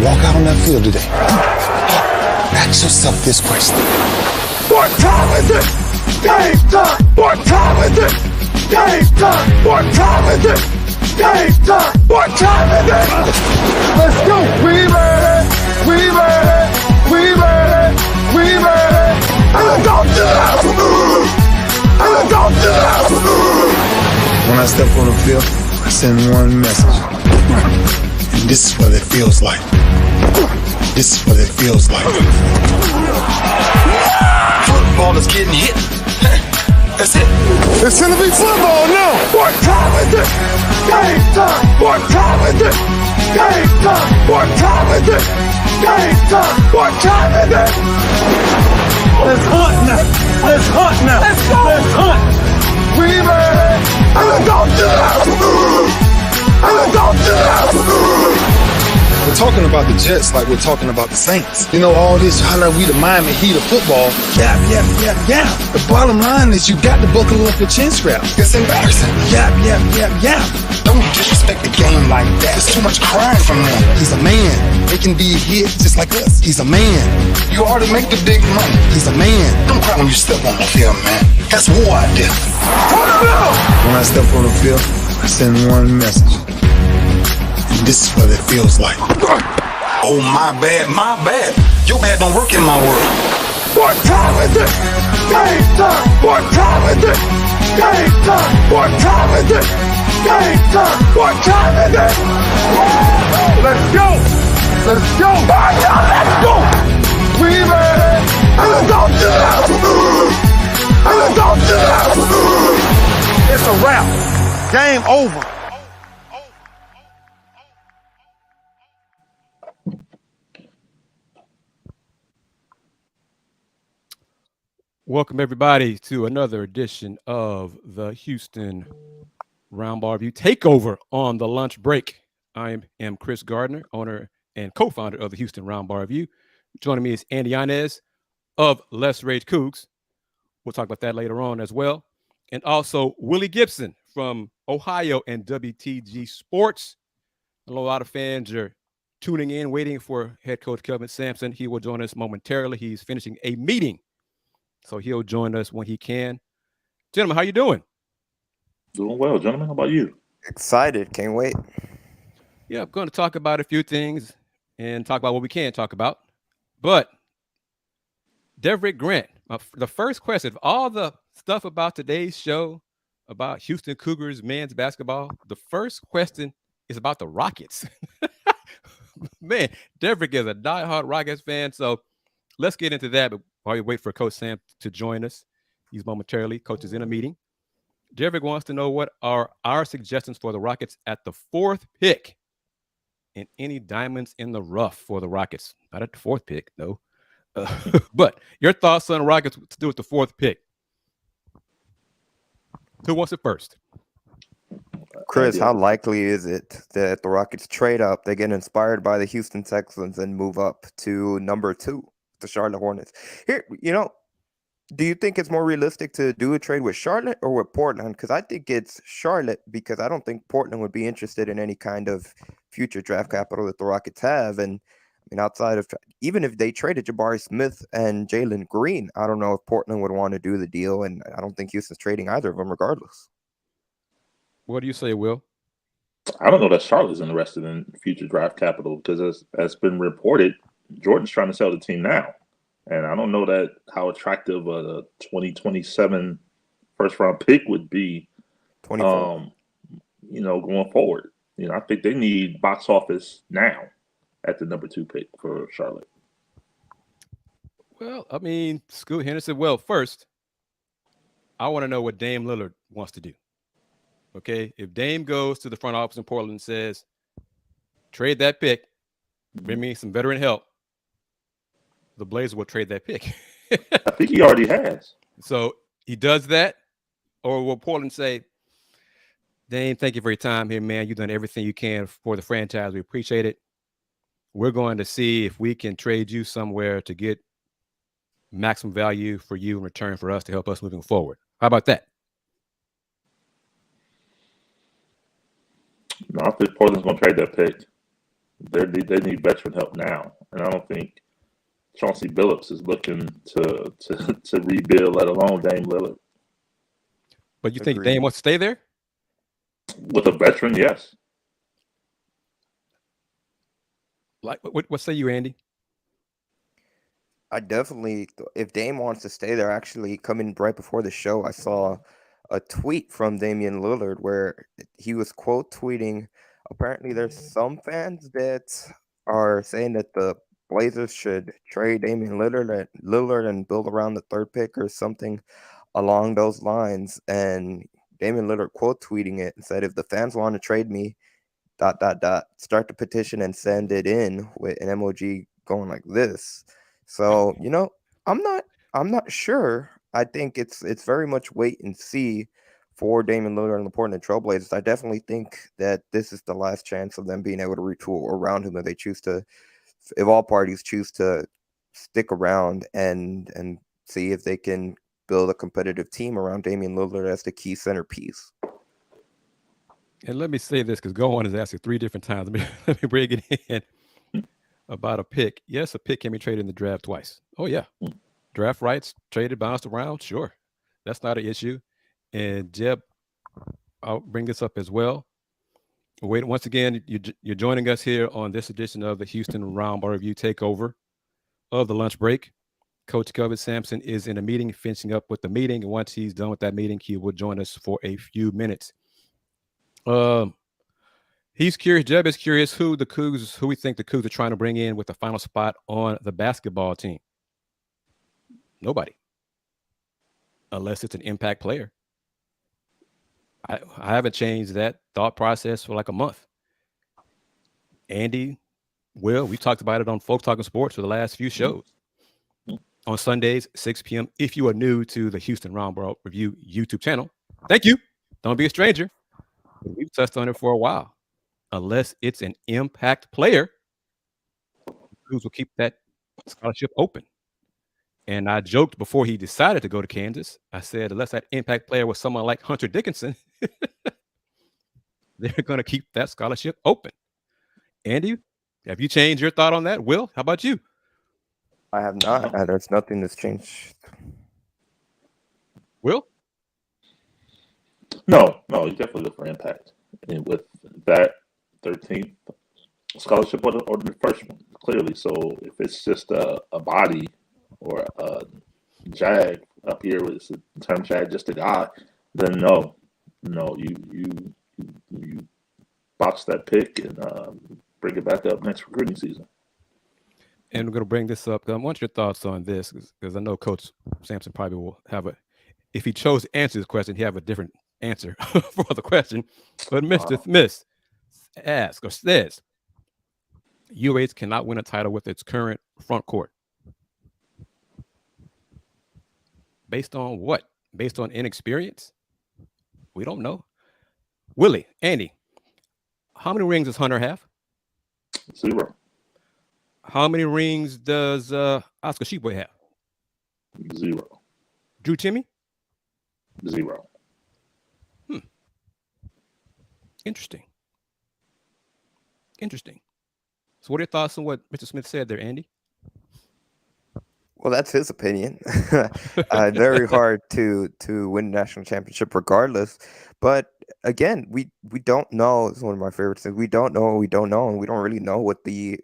walk out on that field today, ask yourself this question. What time is it? Game time! What time is it? Game time! What time is it? Game time! What time is it? Let's go! We made it! We made it! We made it! We made it! And let's go to the house! And let's go to the house! When I step on the field, I send one message. And this is what it feels like. This is what it feels like. Football is getting hit. That's it. It's gonna be football now. What time is it? Game time. What time is it? Game time. What time is it? Game time. What time is it? Let's hunt now. Let's hunt now. Let's go. Let's hunt. We made it. And let's go to the house. And let's go to the house. We're talking about the Jets like we're talking about the Saints. You know, all this, how we the Miami Heat of football. Yap, yap, yap, yap. The bottom line is you got to buckle up your chin strap. It's embarrassing. Yap, yap, yap, yap. Don't disrespect the game like that. There's too much crying from them. He's a man. They can be hit just like us. He's a man. You already make the big money. He's a man. Don't cry when you step on the field, man. That's war out there. When I step on the field, I send one message. This is what it feels like. Oh, my bad, my bad. Your bad don't work in my world. What time is it? Game time. What time is it? Game time. What time is it? Game time. What time is it? Let's go. Let's go. Let's go. We made it. And let's go to the house. And let's go to the house. It's a wrap. Game over. Welcome, everybody, to another edition of the Houston Roundball Review Takeover on the lunch break. I am Chris Gardner, owner and co-founder of the Houston Roundball Review. Joining me is Andy Yanez of Let's Rage Cougs. We'll talk about that later on as well. And also Willie Gibson from Ohio and WTG Sports. I know a lot of fans are tuning in, waiting for head coach Kelvin Sampson. He will join us momentarily. He's finishing a meeting, so he'll join us when he can. Gentlemen, how you doing? Doing well, gentlemen. How about you? Excited. Can't wait. Yeah, I'm going to talk about a few things and talk about what we can talk about. But Deverick Grant, the first question of all the stuff about today's show, about Houston Cougars men's basketball, the first question is about the Rockets. Man, Deverick is a diehard Rockets fan, so let's get into that. But while we wait for Coach Sam to join us, he's momentarily. Coach is in a meeting. Deverick wants to know what are our suggestions for the Rockets at the 4th pick, and any diamonds in the rough for the Rockets. Not at the 4th pick, no. But your thoughts on the Rockets to do with the 4th pick? Who wants it first? Chris, how likely is it that the Rockets trade up, they get inspired by the Houston Texans and move up to number 2, the Charlotte Hornets? Here, do you think it's more realistic to do a trade with Charlotte or with Portland? Because I think it's Charlotte, because I don't think Portland would be interested in any kind of future draft capital that the Rockets have. And I mean, outside of, even if they traded Jabari Smith and Jalen Green, I don't know if Portland would want to do the deal. And I don't think Houston's trading either of them regardless. What do you say, Will? I don't know that Charlotte's interested in future draft capital because, as been reported, Jordan's trying to sell the team now. And I don't know that how attractive a 2027 first-round pick would be, going forward. I think they need box office now at the number 2 pick for Charlotte. Well, I mean, Scoot Henderson. Well, first, I want to know what Dame Lillard wants to do. Okay, if Dame goes to the front office in Portland and says, trade that pick, bring me some veteran help, the Blazers will trade that pick. I think he already has. So he does that, or will Portland say, Dame, thank you for your time here, man. You've done everything you can for the franchise. We appreciate it. We're going to see if we can trade you somewhere to get maximum value for you in return for us to help us moving forward. How about that? No, I think Portland's going to trade that pick. They need veteran help now, and I don't think Chauncey Billups is looking to rebuild, let alone Dame Lillard. But you think Dame wants to stay there? With a veteran, yes. Like, what say you, Andy? I definitely, if Dame wants to stay there, actually coming right before the show, I saw a tweet from Damian Lillard where he was quote tweeting. Apparently, there's some fans that are saying that the Blazers should trade Damian Lillard and build around the third pick or something along those lines. And Damian Lillard quote tweeting it and said, "If the fans want to trade me, ... start the petition and send it in," with an emoji going like this. So, I'm not sure. I think it's very much wait and see for Damian Lillard and the Portland Trailblazers. I definitely think that this is the last chance of them being able to retool around him if all parties choose to stick around and see if they can build a competitive team around Damian Lillard as the key centerpiece. And let me say this, because Go On has asked it 3 different times. Let me bring it in about a pick. Yes, a pick can be traded in the draft twice. Oh, yeah. Draft rights, traded, bounced around. Sure. That's not an issue. And Jeb, I'll bring this up as well. Wait, once again, you're joining us here on this edition of the Houston Roundball Review Takeover of the lunch break. Coach Kelvin Sampson is in a meeting, finishing up with the meeting. And once he's done with that meeting, he will join us for a few minutes. He's curious. Jeb is curious who we think the Cougs are trying to bring in with the final spot on the basketball team. Nobody, unless it's an impact player. I haven't changed that thought process for like a month. Andy, Will, we talked about it on Folks Talking Sports for the last few shows. On Sundays, 6 p.m. If you are new to the Houston Roundball Review YouTube channel, thank you. Don't be a stranger. We've touched on it for a while. Unless it's an impact player, Cougs will keep that scholarship open. And I joked before he decided to go to Kansas. I said, unless that impact player was someone like Hunter Dickinson, they're going to keep that scholarship open. Andy, have you changed your thought on that? Will, how about you? I have not. There's nothing that's changed. Will? No, you definitely look for impact. And with that 13th scholarship or the first one, clearly. So if it's just a body or a jag up here with a term jag, just a guy, then no, you box that pick and bring it back up next recruiting season. And we're going to bring this up because I want your thoughts on this because I know Coach Sampson probably will have if he chose to answer this question, he'll have a different answer for the question. But Mr. Smith says UH cannot win a title with its current front court. Based on what? Based on inexperience? We don't know. Willie, Andy, how many rings does Hunter have? 0. How many rings does Oscar Sheboy have? 0. Drew Timme? 0. Interesting. So what are your thoughts on what Mr. Smith said there, Andy? Well, that's his opinion. Very hard to win a national championship regardless. But again, we don't know. It's one of my favorite things. We don't know what we don't know, and we don't really know what the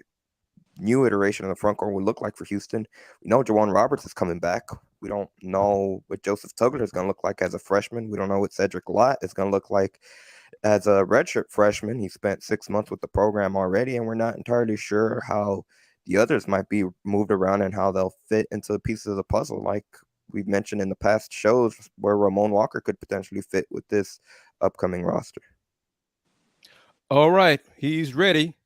new iteration of the front court will look like for Houston. We know Jawan Roberts is coming back. We don't know what Joseph Tugler is going to look like as a freshman. We don't know what Cedric Lott is going to look like as a redshirt freshman. He spent 6 months with the program already, and we're not entirely sure how the others might be moved around and how they'll fit into the pieces of the puzzle, like we've mentioned in the past shows where Ramon Walker could potentially fit with this upcoming roster. All right, he's ready.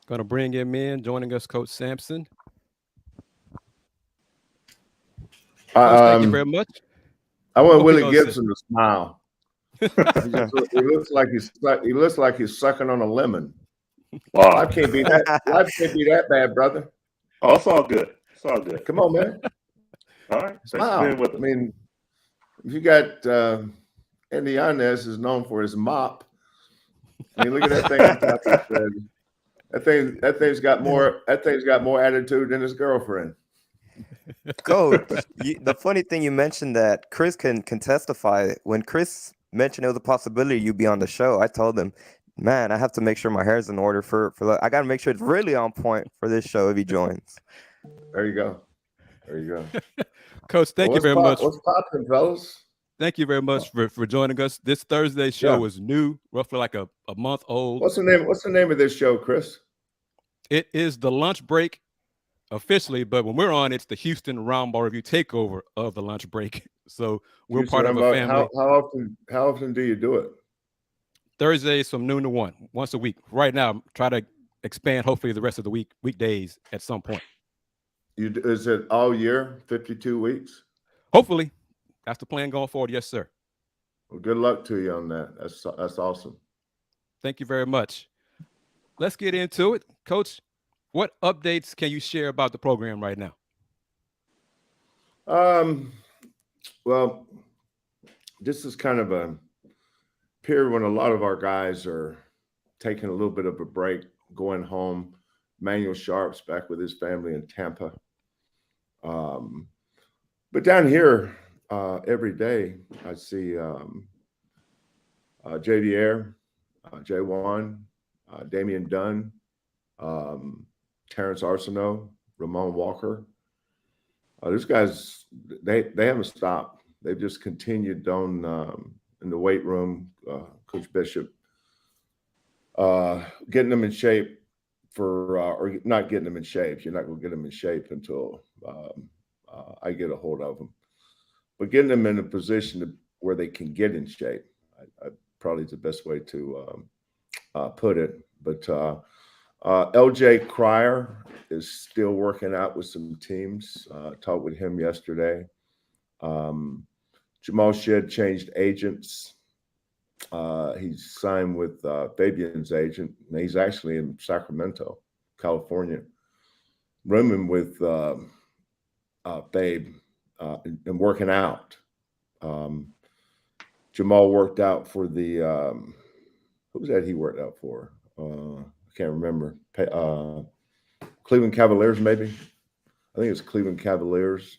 Going to bring him in. Joining us, Coach Sampson. Coach, thank you very much. I want Willie Gibson to smile. He looks like he's sucking on a lemon. Wow. Life can't be that bad, brother. Oh, it's all good. It's all good. Come on, man. All right. Smile. I mean, if you got Andy Yanez is known for his mop. I mean, look at that thing on top of his head. That thing's got more attitude than his girlfriend. Coach, the funny thing you mentioned that Chris can testify. When Chris mentioned it was a possibility you'd be on the show, I told him, man, I have to make sure my hair's in order for I got to make sure it's really on point for this show if he joins. There you go. Coach, thank you very much. What's popping, fellas? Thank you very much for joining us. This Thursday show is new, roughly like a month old. What's the name of this show, Chris? It is the lunch break officially, but when we're on, it's the Houston Roundball Review Takeover of the lunch break. So we're Houston part of a family. How often do you do it? Thursdays from noon to 1, once a week. Right now, try to expand hopefully the rest of the weekdays at some point. Is it all year, 52 weeks? Hopefully. That's the plan going forward. Yes, sir. Well, good luck to you on that. That's awesome. Thank you very much. Let's get into it. Coach, what updates can you share about the program right now? Well, this is kind of a period when a lot of our guys are taking a little bit of a break, going home. Manuel Sharp's back with his family in Tampa. But down here, every day I see JD Air, J1, Damian Dunn, Terrence Arsenault, Ramon Walker. These guys, they haven't stopped. They've just continued on in the weight room. Coach Bishop getting them in shape or not getting them in shape. You're not going to get them in shape until I get a hold of them. But getting them in a position where they can get in shape, I probably is the best way to put it. But LJ Cryer is still working out with some teams. Talked with him yesterday. Jamal Shedd changed agents. He's signed with Fabian's agent, and he's actually in Sacramento, California, rooming with Fabe and working out. Jamal worked out for the who was that he worked out for? I can't remember. Cleveland Cavaliers, maybe. I think it's Cleveland Cavaliers.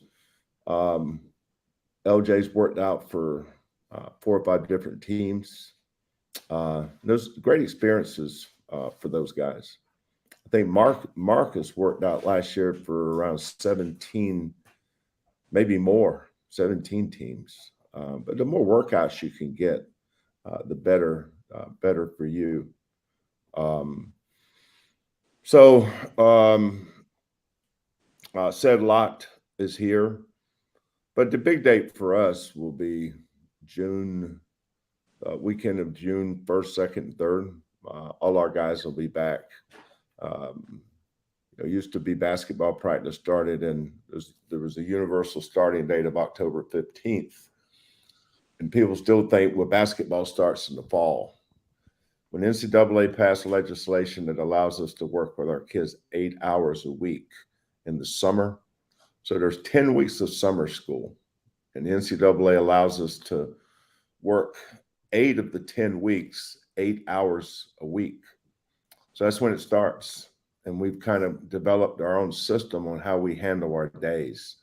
LJ's worked out for 4 or 5 different teams. Those great experiences for those guys. I think Marcus worked out last year for around 17, maybe more, 17 teams. But the more workouts you can get, the better for you. Said Lot is here, but the big date for us will be June, weekend of June 1st, 2nd, and 3rd. All our guys will be back. Used to be basketball practice started, and there was a universal starting date of October 15th. And people still think, well, basketball starts in the fall. When NCAA passed legislation that allows us to work with our kids 8 hours a week in the summer, so there's 10 weeks of summer school, and the NCAA allows us to work 8 of the 10 weeks, 8 hours a week. So that's when it starts. And we've kind of developed our own system on how we handle our days.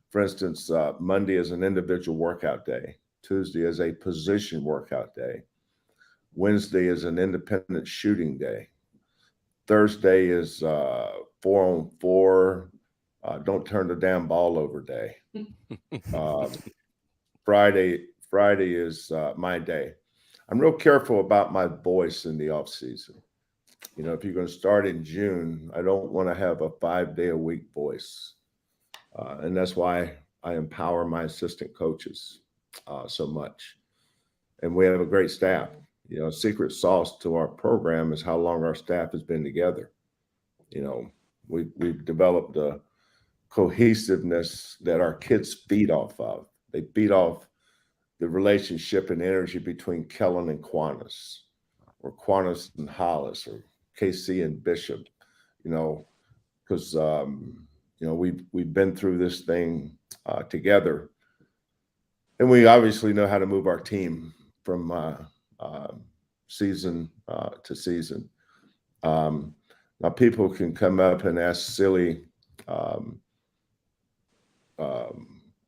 For instance, Monday is an individual workout day. Tuesday is a position workout day. Wednesday is an independent shooting day. Thursday is 4-on-4, don't turn the damn ball over day. Friday is my day. I'm real careful about my voice in the off season. If you're going to start in June, I don't want to have a 5-day-a-week voice. And that's why I empower my assistant coaches so much. And we have a great staff. Secret sauce to our program is how long our staff has been together. We've developed a cohesiveness that our kids feed off of. They feed off the relationship and energy between Kellen and Quantas, or Quantas and Hollis, or KC and Bishop, because we've been through this thing together, and we obviously know how to move our team from season to season. Now, people can come up and ask silly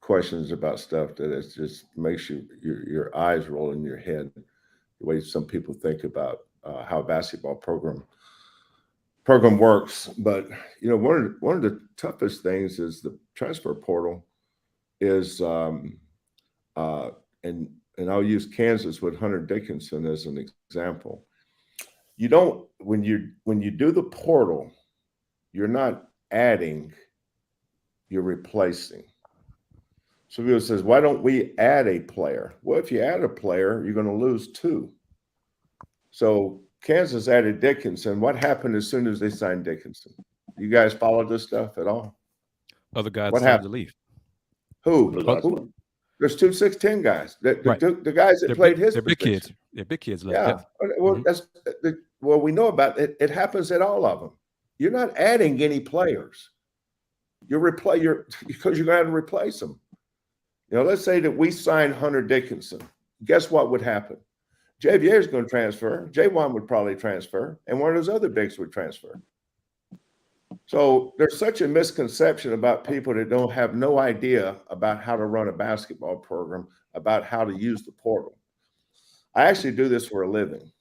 questions about stuff that it just makes your eyes roll in your head. The way some people think about how a basketball program works. But one of the toughest things is the transfer portal is and I'll use Kansas with Hunter Dickinson as an example. You don't when you do the portal, you're not adding, you're replacing. So people says, why don't we add a player? Well, if you add a player, you're going to lose two. So Kansas added Dickinson. What happened as soon as they signed Dickinson? You guys follow this stuff at all? Other guys What decided happened? to leave. Who? There's 2 6'10" guys. Right. The guys that They're played big, his they're big position. kids. They're big kids left. Yeah. Well, well, we know about it. It happens at all of them. You're not adding any players. Because you're going to replace them. Let's say that we sign Hunter Dickinson. Guess what would happen? JVA is going to transfer. J1 would probably transfer, and one of those other bigs would transfer. So there's such a misconception about people that don't have no idea about how to run a basketball program, about how to use the portal. I actually do this for a living.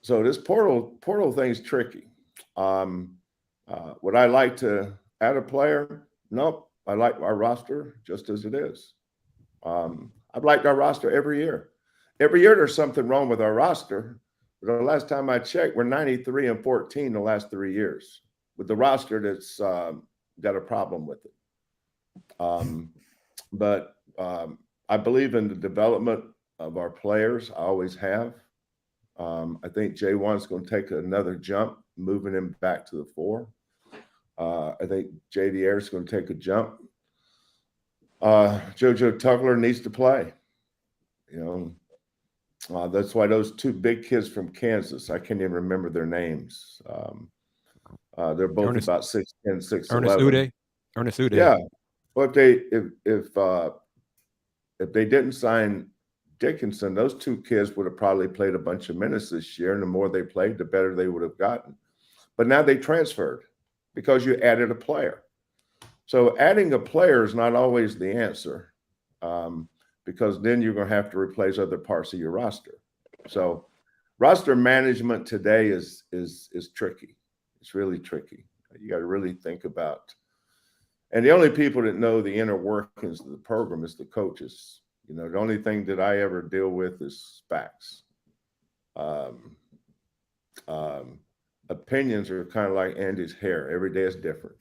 So this portal thing's tricky. Would I like to add a player? Nope. I like our roster just as it is. I've liked our roster every year. Every year there's something wrong with our roster. But the last time I checked, we're 93-14 the last 3 years with the roster that's got a problem with it. But I believe in the development of our players. I always have. I think J1's going to take another jump, moving him back to the 4. I think JVA is going to take a jump. JoJo Tugler needs to play. That's why those 2 big kids from Kansas, I can't even remember their names. They're both about 6'10", 6'11". Ernest Uday. Yeah. Well, if they didn't sign Dickinson, those 2 kids would have probably played a bunch of minutes this year, and the more they played, the better they would have gotten. But now they transferred because you added a player. So adding a player is not always the answer, because then you're going to have to replace other parts of your roster. So roster management today is tricky. It's really tricky. You got to really think about. And the only people that know the inner workings of the program is the coaches. The only thing that I ever deal with is facts. Opinions are kind of like Andy's hair. Every day is different.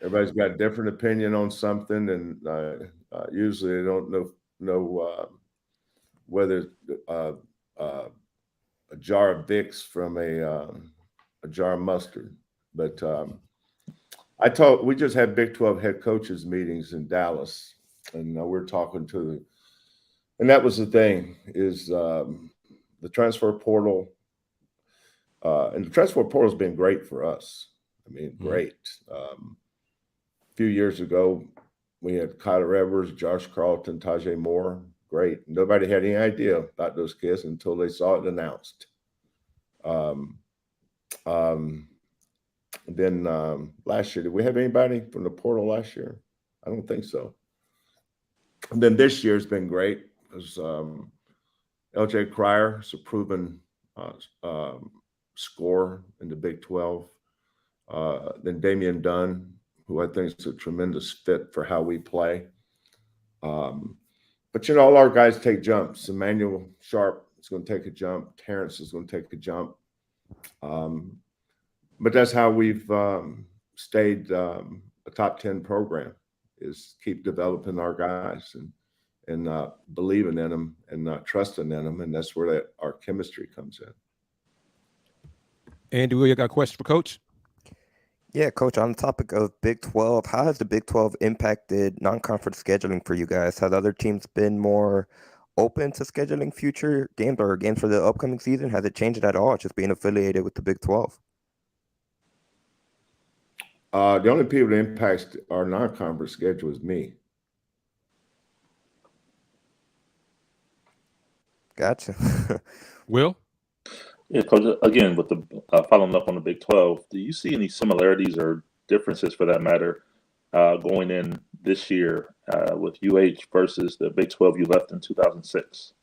Everybody's got a different opinion on something, and usually they don't know whether a jar of Vicks from a jar of mustard. But we just had Big 12 head coaches meetings in Dallas, and we're talking to and that was the thing is the transfer portal, and the transfer portal has been great for us. I mean, great. A few years ago, we had Kyler Edwards, Josh Carlton, Tajay Moore. Great. Nobody had any idea about those kids until they saw it announced. Then last year, did we have anybody from the portal last year? I don't think so. And then this year's been great because LJ Cryer is a proven scorer in the Big 12. Then Damian Dunn, who I think is a tremendous fit for how we play. But, all our guys take jumps. Emmanuel Sharp is going to take a jump. Terrence is going to take a jump. But that's how we've stayed a top 10 program, is keep developing our guys and believing in them and trusting in them. And that's where our chemistry comes in. Andy, you got a question for Coach? Yeah, Coach, on the topic of Big 12, how has the Big 12 impacted non-conference scheduling for you guys? Have other teams been more open to scheduling future games or games for the upcoming season? Has it changed at all, just being affiliated with the Big 12? The only people that impacts our non-conference schedule is me. Gotcha. Will? Yeah, Coach. Again, with the following up on the Big 12, do you see any similarities or differences, for that matter, going in this year with UH versus the Big 12 you left in 2006?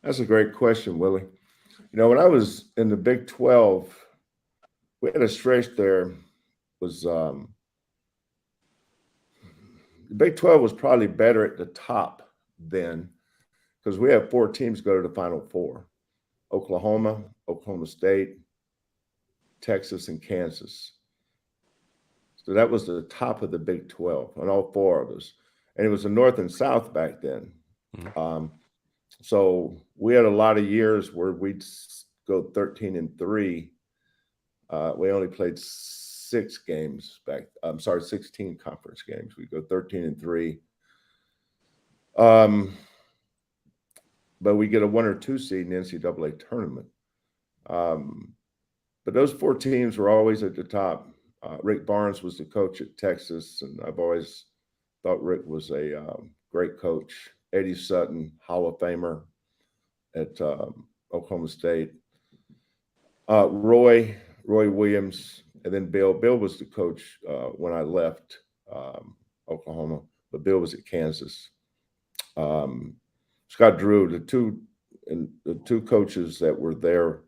That's a great question, Willie. You know, when I was in the Big 12, we had a stretch there. Was the Big 12 was probably better at the top then, because we had 4 teams go to the Final Four: Oklahoma, Oklahoma State, Texas, and Kansas. So that was the top of the Big 12 on all 4 of us. And it was the North and South back then. Mm-hmm. So we had a lot of years where we'd go 13-3. We only played 16 conference games. We go 13-3. But we get a 1 or 2 seed in the NCAA tournament. But those 4 teams were always at the top. Rick Barnes was the coach at Texas, and I've always thought Rick was a great coach. Eddie Sutton, Hall of Famer at Oklahoma State. Roy Williams, and then Bill. Bill was the coach when I left Oklahoma, but Bill was at Kansas. Scott Drew, the two coaches that were there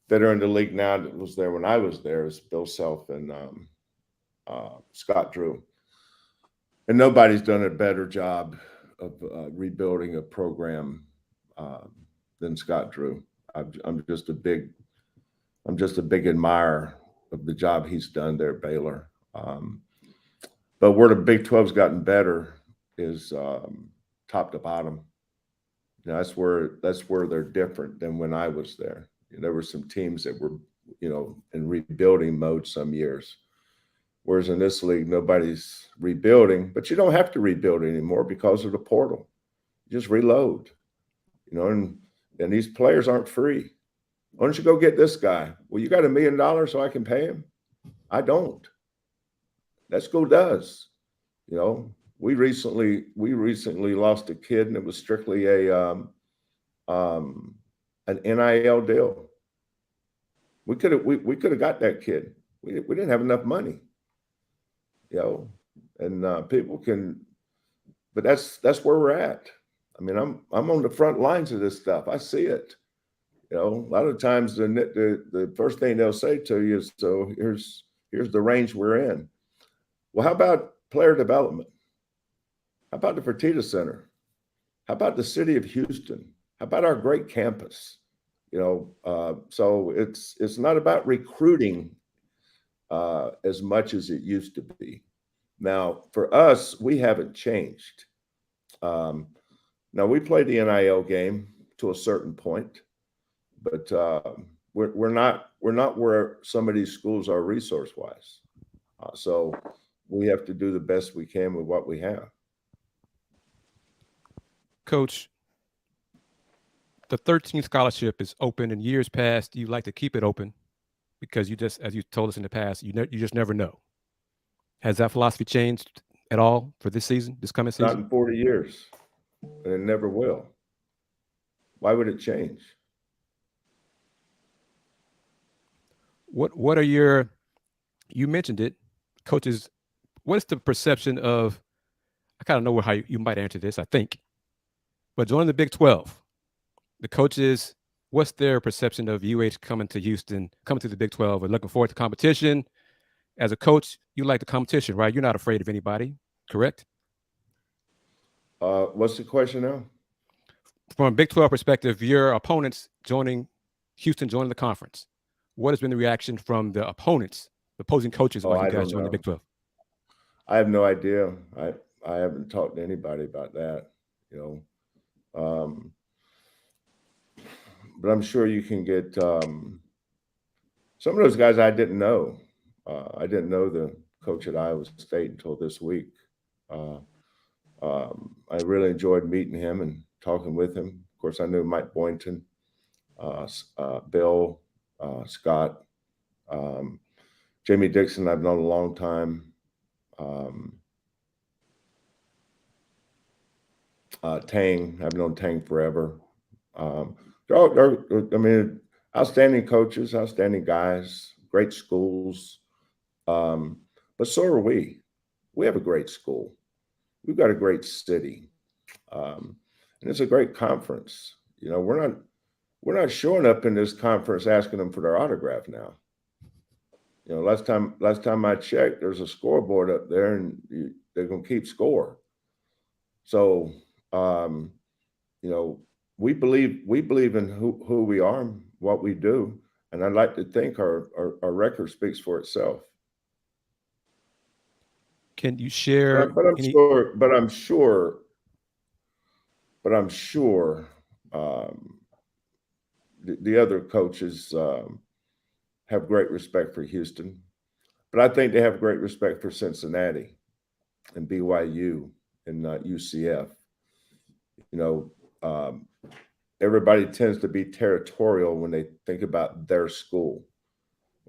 that are in the league now that was there when I was there is Bill Self and Scott Drew. And nobody's done a better job of rebuilding a program than Scott Drew. I'm just a big admirer of the job he's done there at Baylor. But where the Big 12's gotten better is top to bottom. You know, that's where they're different than when I was there. There were some teams that were, in rebuilding mode some years. Whereas in this league, nobody's rebuilding, but you don't have to rebuild anymore because of the portal. You just reload, and these players aren't free. Why don't you go get this guy? Well, you got $1 million so I can pay him? I don't. That school does. We recently lost a kid, and it was strictly an NIL deal. We could have got that kid. We didn't have enough money, and people can, but that's where we're at. I mean, I'm on the front lines of this stuff. I see it. A lot of times the first thing they'll say to you is, "So here's the range we're in." Well, how about player development? How about the Fertitta Center? How about the city of Houston? How about our great campus? So it's not about recruiting as much as it used to be. Now, for us, we haven't changed. Now we play the NIL game to a certain point, but we're not where some of these schools are resource-wise. So we have to do the best we can with what we have. Coach, the 13th scholarship is open. In years past, you like to keep it open because you just, as you told us in the past, you just never know. Has that philosophy changed at all for this season, this coming season? Not in 40 years, and it never will. Why would it change? What are you mentioned it, coaches, what's the perception of, I kind of know how you might answer this, I think, but joining the Big 12, the coaches, what's their perception of UH coming to Houston, coming to the Big 12, and looking forward to competition? As a coach, you like the competition, right? You're not afraid of anybody, correct? What's the question now? From a Big 12 perspective, your opponents Houston joining the conference. What has been the reaction from the opponents, the opposing coaches, about you guys joining the Big 12? I have no idea. I haven't talked to anybody about that, but I'm sure you can get some of those guys I didn't know. I didn't know the coach at Iowa State until this week. I really enjoyed meeting him and talking with him. Of course, I knew Mike Boynton, Bill, Scott, Jamie Dixon I've known a long time. Tang, I've known Tang forever. I mean, outstanding coaches, outstanding guys, great schools. But so are we. We have a great school. We've got a great city. And it's a great conference. You know, we're not showing up in this conference asking them for their autograph now. You know, last time I checked, there's a scoreboard up there, and they're going to keep score. So, you know, we believe in who we are, what we do, and I'd like to think our record speaks for itself. Can you share? But I'm sure. The other coaches have great respect for Houston, but I think they have great respect for Cincinnati and BYU and UCF. You know, everybody tends to be territorial when they think about their school.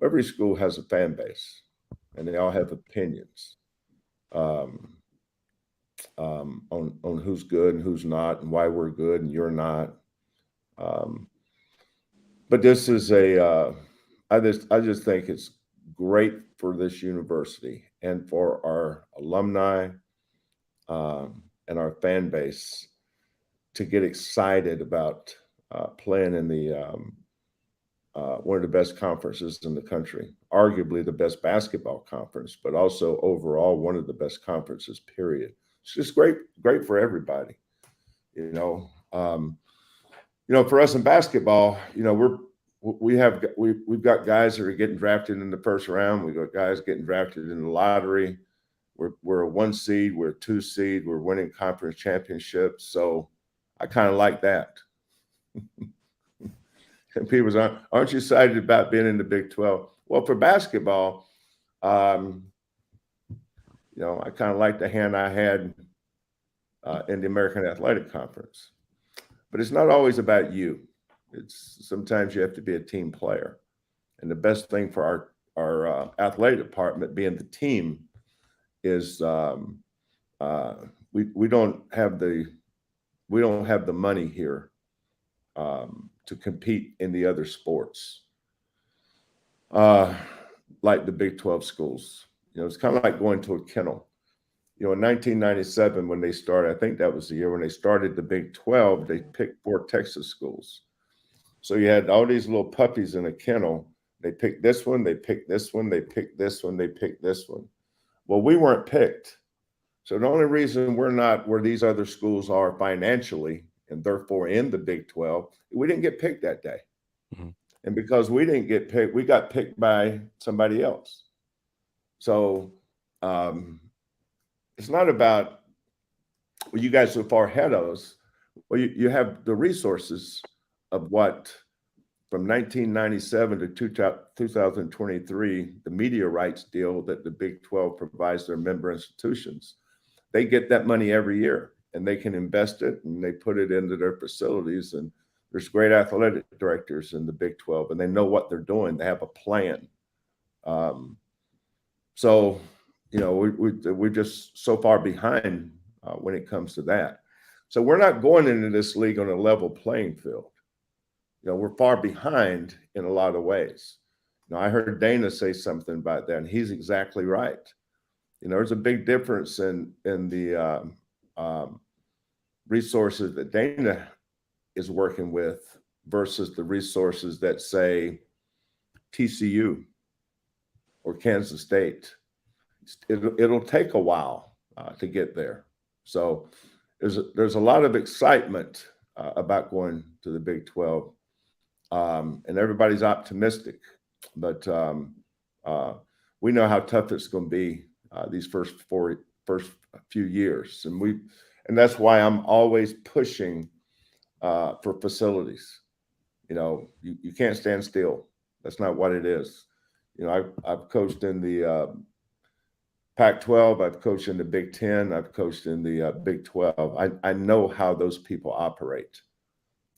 Every school has a fan base, and they all have opinions on who's good and who's not, and why we're good and you're not. But this is I just think it's great for this university and for our alumni and our fan base to get excited about playing in the one of the best conferences in the country, arguably the best basketball conference, but also overall one of the best conferences, period. It's just great for everybody. You know, for us in basketball, you know, we've got guys that are getting drafted in the first round. We've got guys getting drafted in the lottery. We're a 1 seed, we're a 2 seed, we're winning conference championships. So I kind of like that. And people say, aren't you excited about being in the Big 12? Well, for basketball, you know, I kind of like the hand I had in the American Athletic Conference. But it's not always about you. It's sometimes you have to be a team player. And the best thing for our athletic department, being the team, is we don't have the money here to compete in the other sports like the Big 12 schools. You know, it's kind of like going to a kennel. You know, in 1997, when they started, I think that was the year when they started the Big 12, they picked 4 Texas schools. So you had all these little puppies in a kennel. They picked this one, they picked this one, they picked this one, they picked this one. Well, we weren't picked. So the only reason we're not where these other schools are financially, and therefore in the Big 12, we didn't get picked that day. Mm-hmm. And because we didn't get picked, we got picked by somebody else. So it's not about, well, you guys are far ahead of us. Well, you have the resources of what, from 1997 to 2023, the media rights deal that the Big 12 provides their member institutions. They get that money every year, and they can invest it, and they put it into their facilities. And there's great athletic directors in the Big 12, and they know what they're doing. They have a plan. So, you know, we're just so far behind when it comes to that. So we're not going into this league on a level playing field. You know, we're far behind in a lot of ways. Now, I heard Dana say something about that, and he's exactly right. You know, there's a big difference in the resources that Dana is working with versus the resources that, say, TCU or Kansas State. It'll take a while to get there. So there's a lot of excitement about going to the Big 12, and everybody's optimistic. But we know how tough it's going to be these first few years, and that's why I'm always pushing for facilities. You know, you can't stand still. That's not what it is. You know, I've coached in the Pac-12. I've coached in the Big 10. I've coached in the Big 12. I know how those people operate.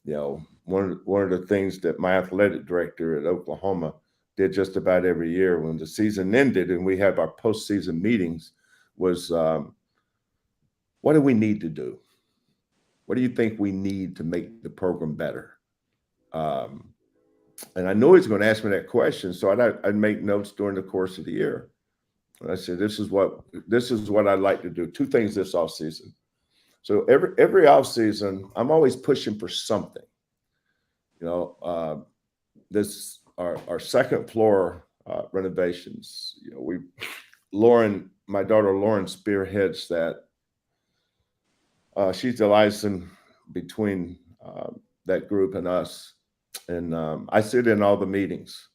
You know, one of the things that my athletic director at Oklahoma did just about every year when the season ended and we have our postseason meetings was, what do we need to do? What do you think we need to make the program better? And I knew he was going to ask me that question, so I'd make notes during the course of the year. And I said, this is what I'd like to do. 2 things this off season. So every off season, I'm always pushing for something. You know, this our second floor renovations. You know, my daughter Lauren spearheads that. She's the liaison between that group and us, and I sit in all the meetings.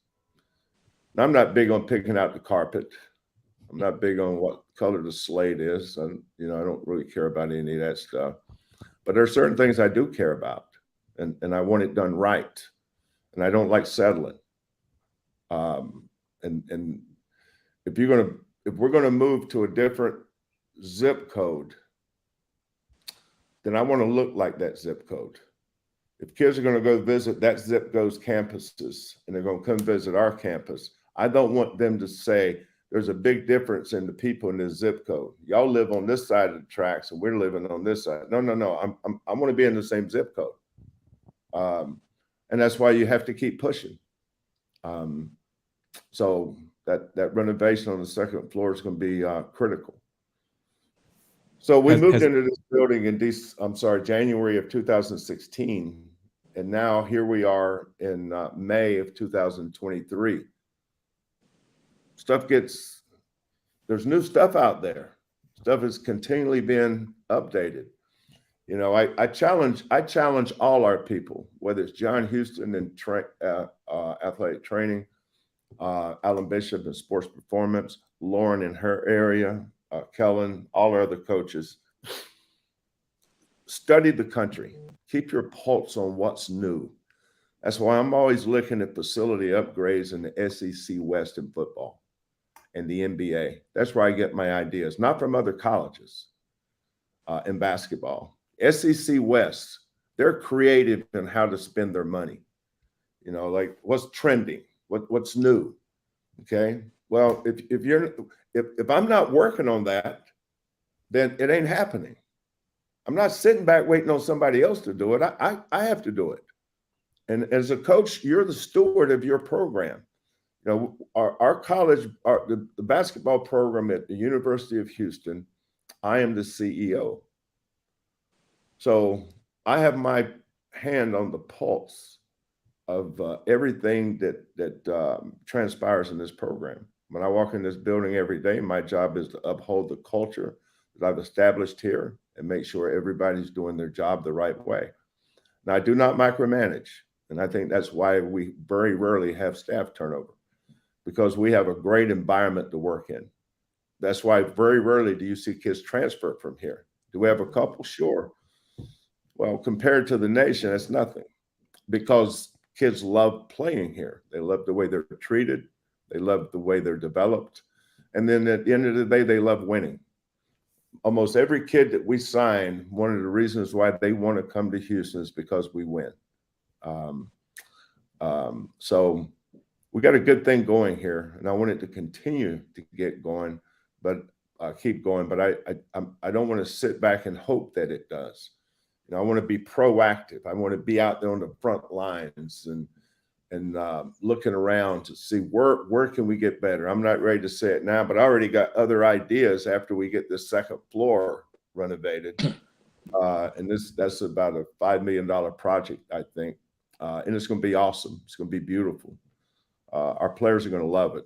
And I'm not big on picking out the carpet. I'm not big on what color the slate is. I don't really care about any of that stuff. But there are certain things I do care about, and I want it done right. And I don't like settling. And if we're gonna move to a different zip code, then I want to look like that zip code. If kids are going to go visit that zip code's campuses and they're going to come visit our campus, I don't want them to say there's a big difference in the people in this zip code. Y'all live on this side of the tracks and we're living on this side. No. I want to be in the same zip code. And that's why you have to keep pushing. So that renovation on the second floor is going to be critical. So we moved into this building in January of 2016, and now here we are in May of 2023. There's new stuff out there. Stuff is continually being updated. You know, I challenge all our people, whether it's John Houston in athletic training, Alan Bishop in sports performance, Lauren in her area, Kellen, all our other coaches. Study the country. Keep your pulse on what's new. That's why I'm always looking at facility upgrades in the SEC West in football and the NBA. That's where I get my ideas, not from other colleges in basketball. SEC West, they're creative in how to spend their money. You know, like what's trending, what's new. Okay. Well, if I'm not working on that, then it ain't happening. I'm not sitting back waiting on somebody else to do it. I have to do it. And as a coach, you're the steward of your program. You know, our college, the basketball program at the University of Houston, I am the CEO. So I have my hand on the pulse of everything that transpires in this program. When I walk in this building every day, my job is to uphold the culture that I've established here and make sure everybody's doing their job the right way. Now, I do not micromanage, and I think that's why we very rarely have staff turnover, because we have a great environment to work in. That's why very rarely do you see kids transfer from here. Do we have a couple? Sure. Well, compared to the nation, it's nothing, because kids love playing here. They love the way they're treated. They love the way they're developed. And then at the end of the day, they love winning. Almost every kid that we sign, one of the reasons why they want to come to Houston is because we win. So we got a good thing going here, and I want it to continue to get going, but keep going. But I don't want to sit back and hope that it does. You know, I want to be proactive. I want to be out there on the front lines and looking around to see where can we get better. I'm not ready to say it now, but I already got other ideas after we get the second floor renovated. And that's about a $5 million project, I think. And it's going to be awesome. It's going to be beautiful. Our players are going to love it.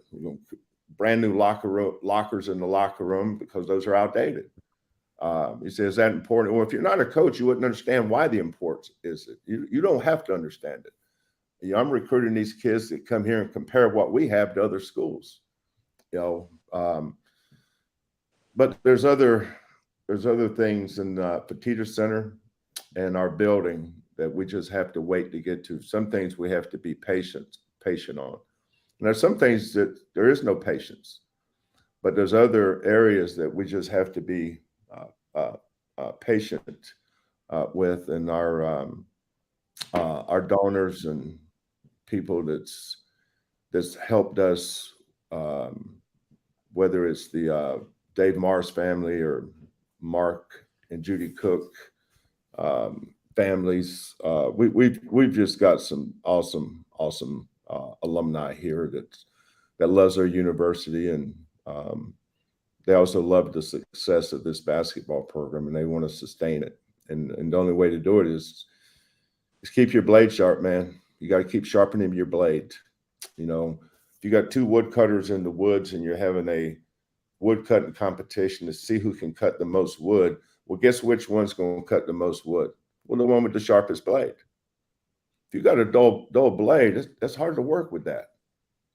Brand new lockers in the locker room, because those are outdated. You say, is that important? Well, if you're not a coach, you wouldn't understand why the importance is it. You don't have to understand it. You know, I'm recruiting these kids that come here and compare what we have to other schools. You know, but there's other things in Petita Center and our building that we just have to wait to get to. Some things we have to be patient on. And there's some things that there is no patience, but there's other areas that we just have to be patient with, and our donors and people that's helped us, whether it's the Dave Mars family or Mark and Judy Cook, families. We've just got some awesome alumni here that loves our university, and they also love the success of this basketball program, and they want to sustain it. And the only way to do it is keep your blade sharp, man. You got to keep sharpening your blade. You know, if you got two woodcutters in the woods and you're having a wood cutting competition to see who can cut the most wood, well, guess which one's going to cut the most wood? Well, the one with the sharpest blade. If you got a dull blade, that's hard to work with that.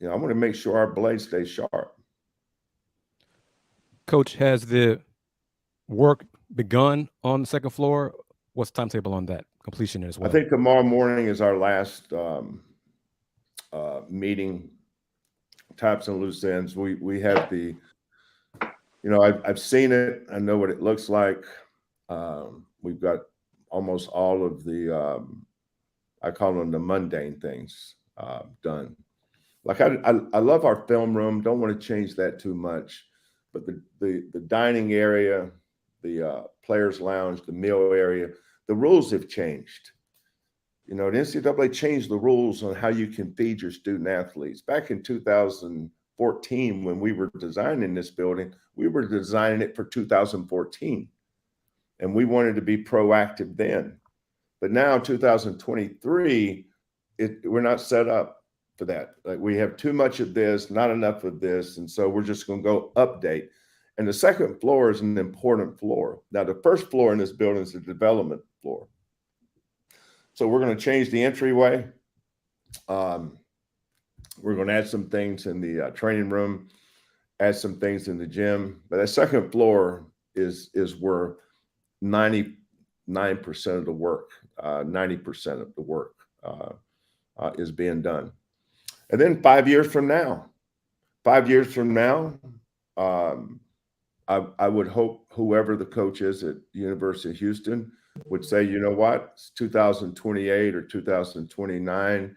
You know, I want to make sure our blade stays sharp. Coach, has the work begun on the second floor? What's the timetable on that completion as well? I think tomorrow morning is our last meeting, taps and loose ends. We have the, you know, I've seen it. I know what it looks like. We've got almost all of the, I call them the mundane things done. Like I love our film room. Don't want to change that too much, but the dining area, the players' lounge, the meal area, the rules have changed. You know, the NCAA changed the rules on how you can feed your student athletes. Back in 2014, when we were designing this building, we were designing it for 2014. And we wanted to be proactive then. But now, 2023, we're not set up for that. Like, we have too much of this, not enough of this. And so we're just going to go update. And the second floor is an important floor. Now, the first floor in this building is the development floor. So we're going to change the entryway. We're going to add some things in the training room, add some things in the gym. But that second floor is where 99% of the work, 90% of the work is being done. And then 5 years from now, I would hope whoever the coach is at the University of Houston would say, you know what, it's 2028 or 2029.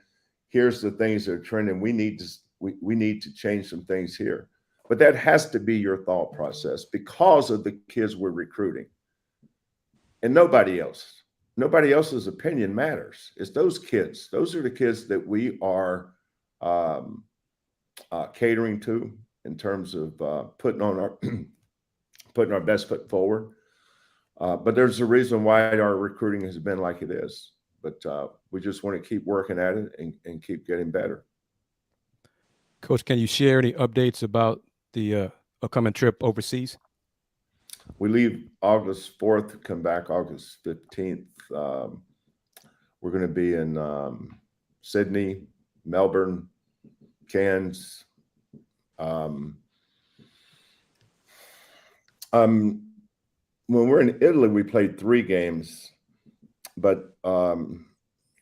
Here's the things that are trending. We need to change some things here. But that has to be your thought process because of the kids we're recruiting. And nobody else's opinion matters. It's those kids. Those are the kids that we are catering to in terms of putting our best foot forward. But there's a reason why our recruiting has been like it is. But we just want to keep working at it and keep getting better. Coach, can you share any updates about the upcoming trip overseas? We leave August 4th, come back August 15th. We're going to be in Sydney, Melbourne, Cairns. When we're in Italy, we played 3 games, but you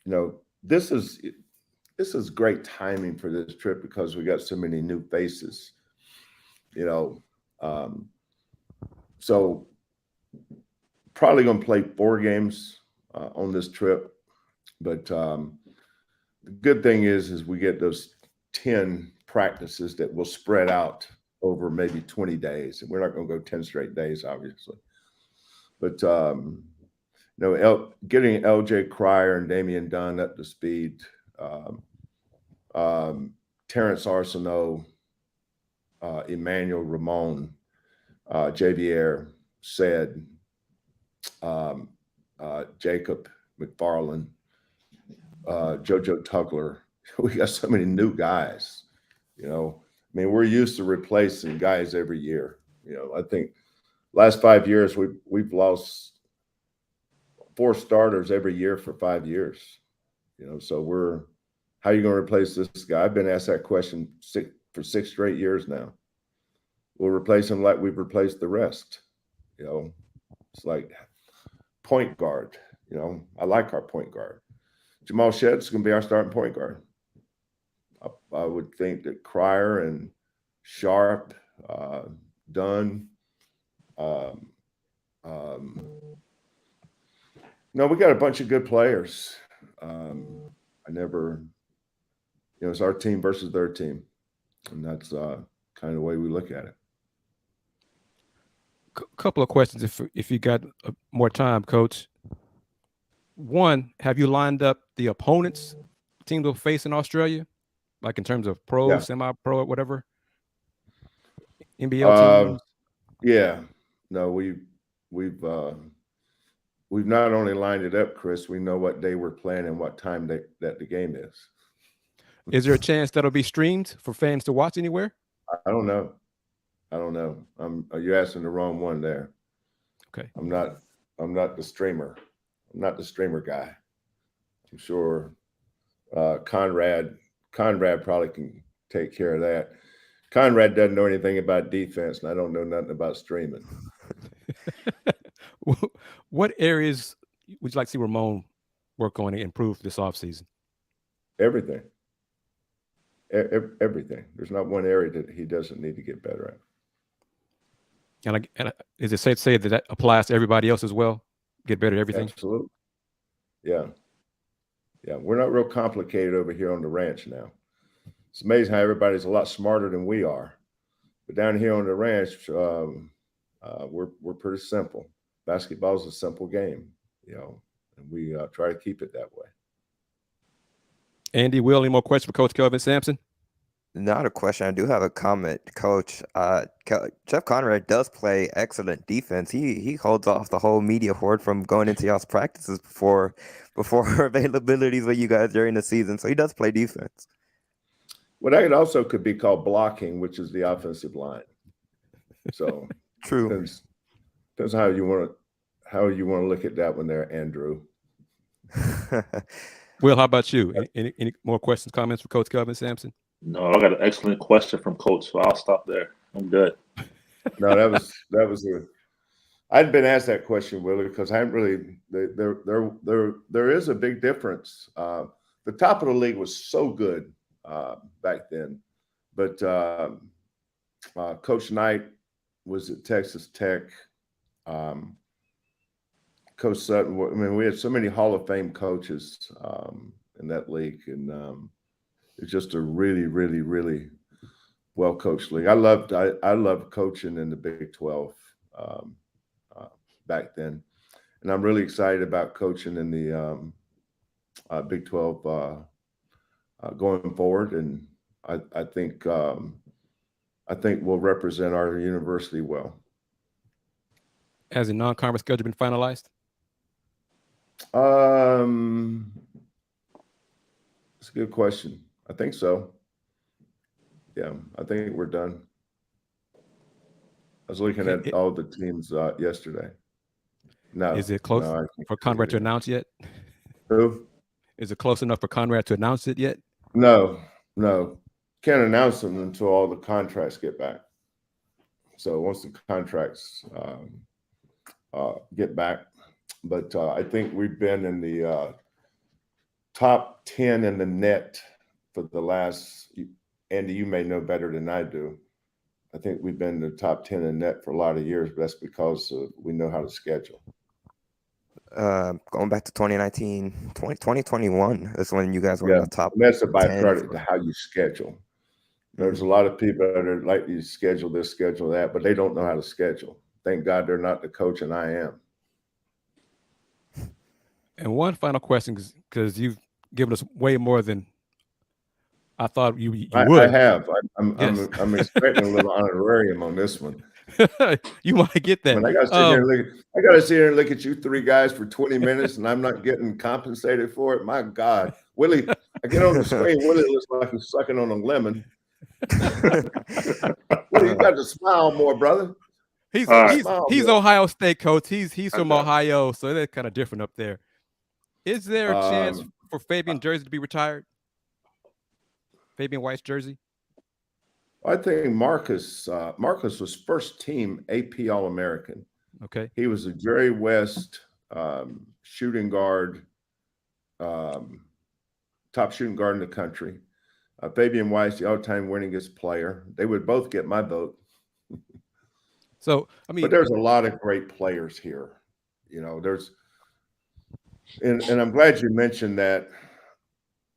know, this is great timing for this trip because we got so many new faces, you know. So probably going to play 4 games on this trip, but the good thing is we get those 10 practices that will spread out over maybe 20 days, and we're not going to go 10 straight days, obviously. But you know, getting LJ Cryer and Damian Dunn up to speed, Terrence Arsenault, Emmanuel Ramon, Javier said, Jacob McFarland, JoJo Tugler. We got so many new guys, you know. I mean, we're used to replacing guys every year. You know, I think last 5 years we've lost 4 starters every year for 5 years. You know, so how are you going to replace this guy? I've been asked that question for 6 straight years now. We'll replace him like we've replaced the rest. You know, it's like point guard. You know, I like our point guard. Jamal Shedd's going to be our starting point guard. I would think that Cryer and Sharp, Dunn, no, we got a bunch of good players. It's our team versus their team. And that's kind of the way we look at it. Couple of questions if you got more time, Coach. one, have you lined up the opponents team will face in Australia, like in terms of pro, semi-pro, whatever? NBL teams? Yeah. No, we've not only lined it up, Chris, we know what day we're playing and what time that the game is. Is there a chance that'll be streamed for fans to watch anywhere? I don't know. You're asking the wrong one there. Okay. I'm not the streamer. I'm not the streamer guy. I'm sure Conrad probably can take care of that. Conrad doesn't know anything about defense, and I don't know nothing about streaming. What areas would you like to see Ramon work on and improve this offseason? Everything. Everything. There's not one area that he doesn't need to get better at. And is it safe to say that applies to everybody else as well? Get better at everything? Absolutely. Yeah. Yeah. We're not real complicated over here on the ranch now. It's amazing how everybody's a lot smarter than we are. But down here on the ranch, we're pretty simple. Basketball is a simple game, and we try to keep it that way. Andy, Will, any more questions for Coach Kelvin Sampson? Not a question. I do have a comment, Coach. Jeff Conrad does play excellent defense. He holds off the whole media horde from going into y'all's practices before availabilities with you guys during the season. So he does play defense. Well, that also could be called blocking, which is the offensive line. So true. Depends how you want to look at that one there, Andrew. Will, how about you? Any more questions, comments for Coach Kelvin Sampson? No, I got an excellent question from Coach, so I'll stop there. I'm good. No, that was I'd been asked that question, Willie, because I haven't really. There is a big difference. The top of the league was so good back then, but Coach Knight was at Texas Tech. Coach Sutton. I mean, we had so many Hall of Fame coaches in that league, and it's just a really, really, really well coached league. I loved coaching in the Big 12 back then, and I'm really excited about coaching in the Big 12 going forward. And I think we'll represent our university well. Has the non-conference schedule been finalized? It's a good question. I think so. Yeah, I think we're done. I was looking at all the teams yesterday. No. Is it close for Conrad to announce yet? Who? Is it close enough for Conrad to announce it yet? No. Can't announce them until all the contracts get back. So once the contracts get back, but I think we've been in the top 10 in the net for the last, Andy, you may know better than I do. I think we've been in the top 10 in net for a lot of years, but that's because we know how to schedule. Going back to 2019, 2021 is when you guys were in the top. And that's a byproduct of how you schedule. There's a lot of people that are like you schedule this, schedule that, but they don't know how to schedule. Thank God they're not the coach, and I am. And one final question, because you've given us way more than I thought you would. I have. I'm expecting a little honorarium on this one. You might get that. I mean, I got to sit here and look at you three guys for 20 minutes, and I'm not getting compensated for it. My God, Willie, I get on the screen. Willie looks like he's sucking on a lemon. Willie, you got to smile more, brother. He's Ohio State coach. He's from Ohio, so that's kind of different up there. Is there a chance for Fabian jersey to be retired? Fabian White's jersey? I think Marcus was first team AP All-American. Okay. He was a Jerry West shooting guard, top shooting guard in the country. Fabian White's the all-time winningest player. They would both get my vote. So, I mean, but there's a lot of great players here. There's, and I'm glad you mentioned that,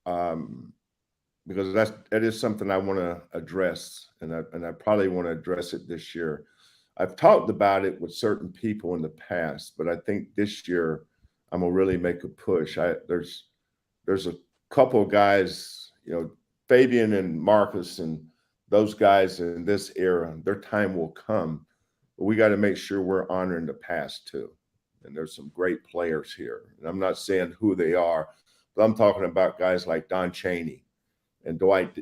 because that is something I want to address, and I probably want to address it this year. I've talked about it with certain people in the past, but I think this year I'm gonna really make a push. There's a couple of guys, Fabian and Marcus and those guys in this era, their time will come. But we got to make sure we're honoring the past too. And there's some great players here. And I'm not saying who they are, but I'm talking about guys like Don Chaney and Dwight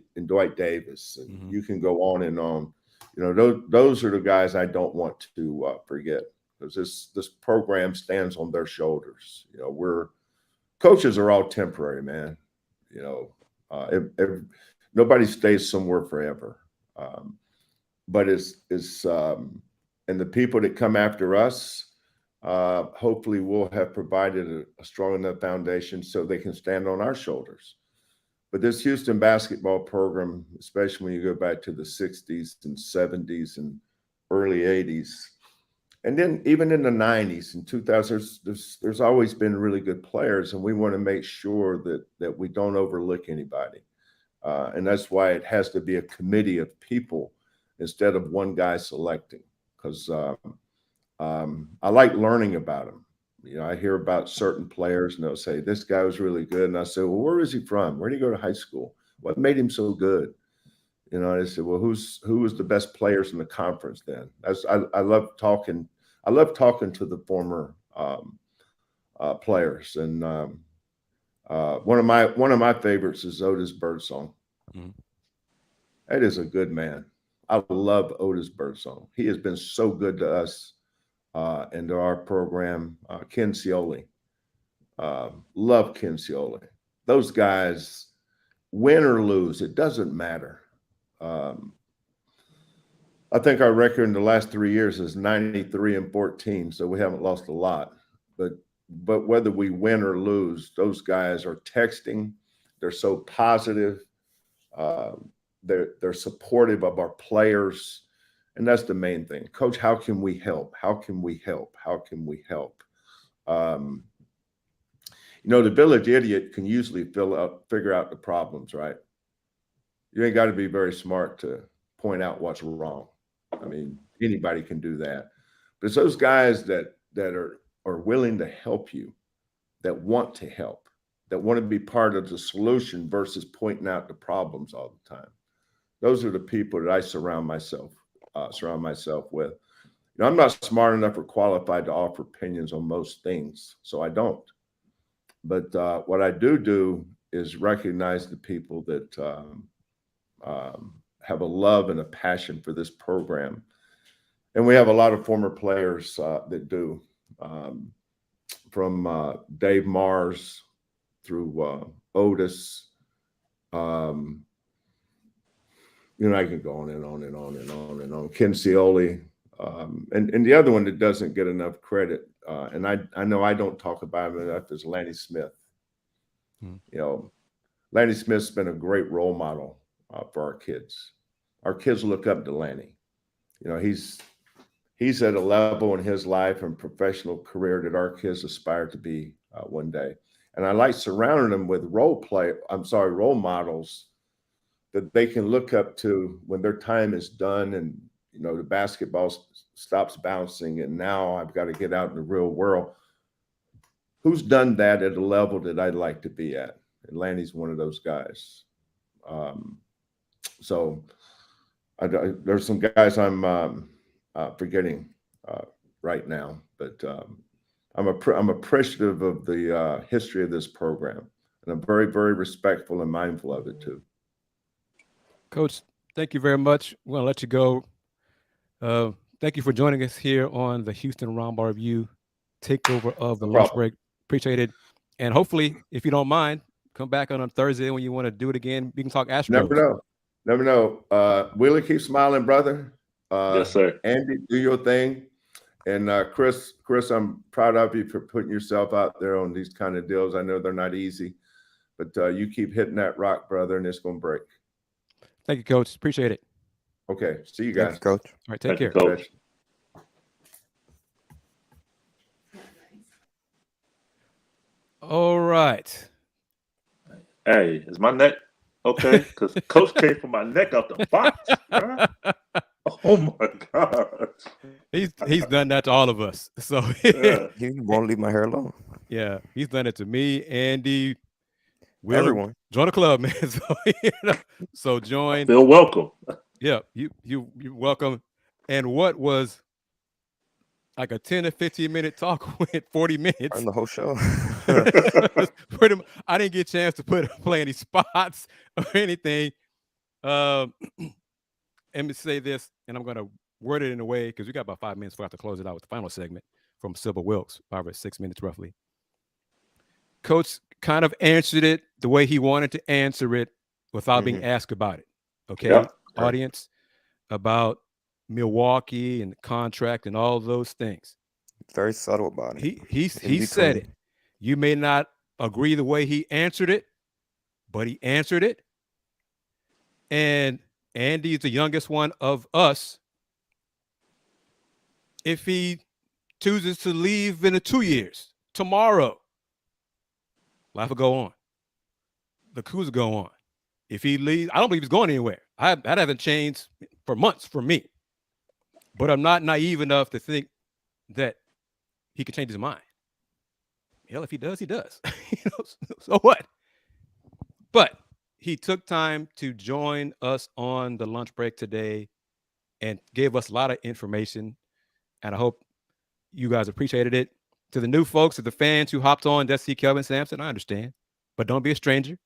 Davis. And you can go on and on. Those are the guys I don't want to forget, because this program stands on their shoulders. Coaches are all temporary, man. Nobody stays somewhere forever. But and the people that come after us, hopefully we'll have provided a strong enough foundation so they can stand on our shoulders. But this Houston basketball program, especially when you go back to the 60s and 70s and early 80s, and then even in the 90s and 2000s, there's always been really good players, and we want to make sure that we don't overlook anybody. And that's why it has to be a committee of people instead of one guy selecting, because I like learning about them. I hear about certain players and they'll say, this guy was really good. And I say, well, where is he from? Where did he go to high school? What made him so good? I said, well, who was the best players in the conference then? I love talking. I love talking to the former players. And one of my favorites is Otis Birdsong. Mm-hmm. That is a good man. I love Otis Birdsong. He has been so good to us and to our program. Ken Cioli. Love Ken Cioli. Those guys, win or lose, it doesn't matter. I think our record in the last 3 years is 93-14, so we haven't lost a lot. But whether we win or lose, those guys are texting. They're so positive. They're supportive of our players, and that's the main thing. Coach, how can we help? How can we help? How can we help? The village idiot can usually figure out the problems, right? You ain't got to be very smart to point out what's wrong. I mean, anybody can do that. But it's those guys that are willing to help you, that want to help, that want to be part of the solution versus pointing out the problems all the time. Those are the people that I surround myself with. I'm not smart enough or qualified to offer opinions on most things, so I don't. But what I do is recognize the people that have a love and a passion for this program. And we have a lot of former players that do, from Dave Mars through Otis. I can go on and on and on and on and on. Ken Cioli. And the other one that doesn't get enough credit, and I know I don't talk about him enough, is Lanny Smith. Lanny Smith's been a great role model for our kids. Our kids look up to Lanny. He's at a level in his life and professional career that our kids aspire to be one day. And I like surrounding them with role models that they can look up to when their time is done and the basketball stops bouncing and now I've got to get out in the real world. Who's done that at a level that I'd like to be at? And Lanny's one of those guys. So there's some guys I'm forgetting right now, but I'm appreciative of the history of this program, and I'm very, very respectful and mindful of it too. Coach, thank you very much. We're going to let you go. Thank you for joining us here on the Houston Roundball Review takeover of the lunch break. Appreciate it. And hopefully, if you don't mind, come back on Thursday when you want to do it again. We can talk Astros. Never know. Willie, keep smiling, brother. Yes, sir. Andy, do your thing. And Chris, I'm proud of you for putting yourself out there on these kind of deals. I know they're not easy, but you keep hitting that rock, brother, and it's going to break. Thank you, Coach. Appreciate it. Okay. See you guys. Thanks, Coach. All right. Take care. Coach. All right. Hey, is my neck okay? Because Coach came from my neck out the box. Huh? Oh my God. He's done that to all of us. So Yeah. He won't leave my hair alone. Yeah, he's done it to me, Andy, Will, everyone. Join the club, man. So join. Feel welcome. Yeah, you welcome. And what was like a 10 to 15-minute talk went 40 minutes. On the whole show. I didn't get a chance to play any spots or anything. Let me say this, and I'm going to word it in a way because we got about 5 minutes before I have to close it out with the final segment from Sybil Wilkes, 5 or 6 minutes roughly. Coach kind of answered it the way he wanted to answer it without being asked about it. Okay, yeah, audience, about Milwaukee and the contract and all those things. Very subtle about it. He said it. You may not agree the way he answered it, but he answered it. And Andy is the youngest one of us. If he chooses to leave in 2 years, tomorrow, life will go on. The coups will go on. If he leaves, I don't believe he's going anywhere. That hasn't changed for months for me. But I'm not naive enough to think that he could change his mind. Hell, if he does, he does. So what? But he took time to join us on the lunch break today and gave us a lot of information. And I hope you guys appreciated it. To the new folks, to the fans who hopped on to see Kelvin Sampson, I understand. But don't be a stranger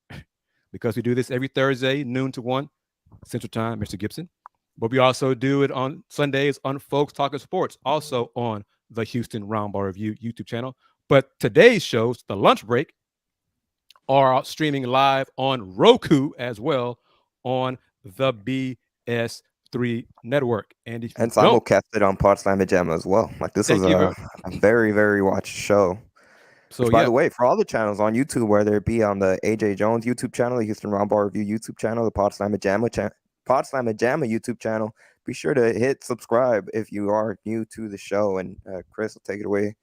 because we do this every Thursday, noon to 1 Central Time, Mr. Gibson. But we also do it on Sundays on Folks Talking Sports, also on the Houston Roundball Review YouTube channel. But today's shows, the lunch break, are streaming live on Roku as well on the BS3 network. And simulcasted on Pod Slam and Jam as well. Like this was a very, very watched show. So, by the way, for all the channels on YouTube, whether it be on the AJ Jones YouTube channel, the Houston Roundball Review YouTube channel, the Pod Slam and Jam YouTube channel, be sure to hit subscribe if you are new to the show. And Chris will take it away.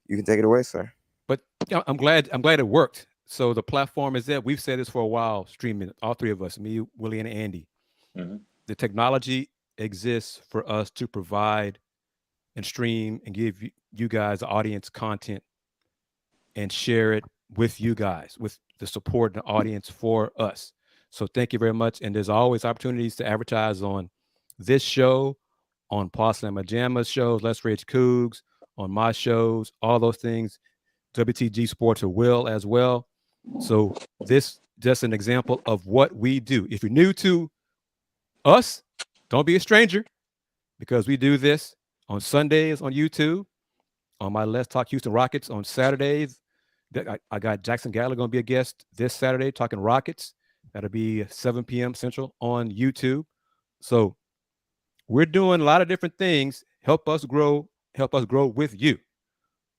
You can take it away, sir. But I'm glad it worked. So the platform is there. We've said this for a while, streaming, all three of us, me, Willie, and Andy. Mm-hmm. The technology exists for us to provide and stream and give you guys, the audience, content and share it with you guys, with the support and the audience for us. So thank you very much. And there's always opportunities to advertise on this show, on Pod Slam Jamma's shows, Let's Rage Cougs, on my shows, all those things, WTG Sports or Will as well. So this just an example of what we do. If you're new to us, don't be a stranger because we do this on Sundays on YouTube, on my Let's Talk Houston Rockets on Saturdays. I got Jackson Galler going to be a guest this Saturday talking Rockets. That'll be 7 p.m. Central on YouTube. So we're doing a lot of different things. Help us grow with you.